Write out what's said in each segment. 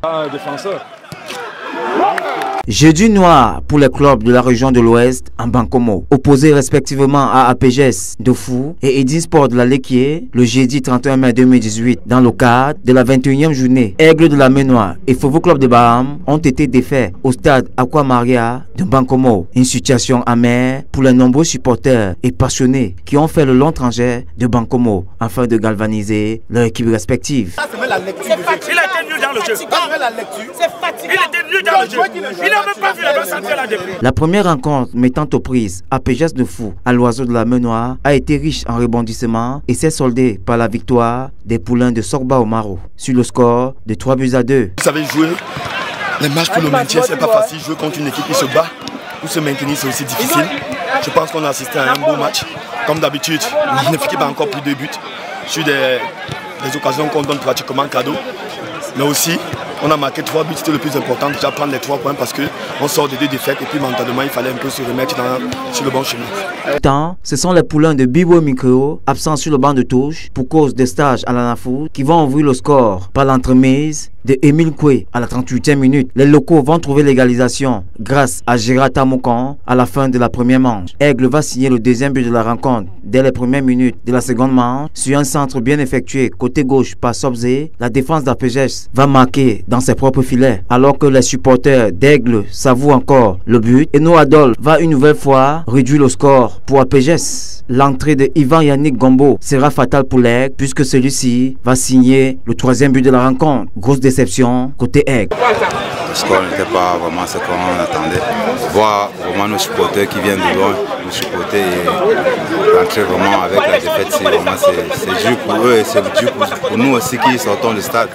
Un défenseur. Jeudi noir pour les clubs de la région de l'Ouest en Bankomo, opposés respectivement à APGS de Fou et Edin Sport de la Lequier le jeudi 31 mai 2018 dans le cadre de la 21e journée. Aigle de la Ménois et Fovo Club de Baham ont été défaits au stade Aqua Maria de Bankomo. Une situation amère pour les nombreux supporters et passionnés qui ont fait le long trajet de Bankomo afin de galvaniser leur équipe respective. Il a été nul dans le jeu. Il était nul dans le jeu. Il n'a même pas vu la balle centrale depuis. La première rencontre mettant aux prises APGS de Fou à l'Oiseau de la Ménois a été riche en rebondissements et s'est soldée par la victoire des poulains de Sorba au Maro sur le score de 3-2. Vous savez jouer les matchs pour le maintien, c'est pas facile. Jouer contre une équipe qui se bat pour se maintenir, c'est aussi difficile. Je pense qu'on a assisté à un beau match. Comme d'habitude, l'équipe a encore pris 2 buts sur des occasions qu'on donne pratiquement cadeau. Mais aussi, on a marqué 3 buts, c'était le plus important, déjà prendre les 3 points parce qu'on sort de 2 défaites et puis mentalement il fallait un peu se remettre sur le bon chemin. Tant, ce sont les poulains de Bibo Micro, absents sur le banc de touche pour cause des stages à la NAFOU, qui vont ouvrir le score par l'entremise de Émile Koué à la 38e minute. Les locaux vont trouver l'égalisation grâce à Gérard Tamoukan à la fin de la première manche. Aigle va signer le deuxième but de la rencontre dès les premières minutes de la seconde manche sur un centre bien effectué côté gauche par Sobzé. La défense d'APGS va marquer dans ses propres filets alors que les supporters d'Aigle s'avouent encore le but. Et Adolphe va une nouvelle fois réduire le score pour APGS. L'entrée de Ivan Yannick Gombo sera fatale pour l'Aigle puisque celui-ci va signer le 3e but de la rencontre. Grosse déception côté Aigle. Le score n'était pas vraiment ce qu'on attendait. Voir vraiment nos supporters qui viennent de loin, nous supporter et rentrer vraiment avec la défaite, c'est dur pour eux et c'est dur pour nous aussi qui sortons du stade.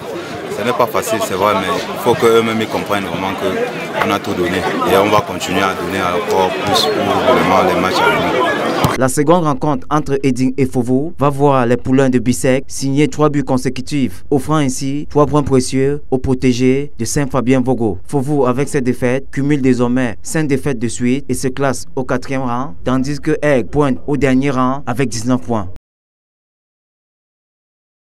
Ce n'est pas facile, c'est vrai, mais il faut qu'eux-mêmes comprennent vraiment qu'on a tout donné. Et on va continuer à donner encore plus pour vraiment les matchs à venir. La seconde rencontre entre Edin et Fovo va voir les poulains de Bissek signer 3 buts consécutifs, offrant ainsi 3 points précieux aux protégés de Saint-Fabien Vogo. Fovo, avec ses défaites, cumule désormais 5 défaites de suite et se classe au 4e rang, tandis que Aigle pointe au dernier rang avec 19 points.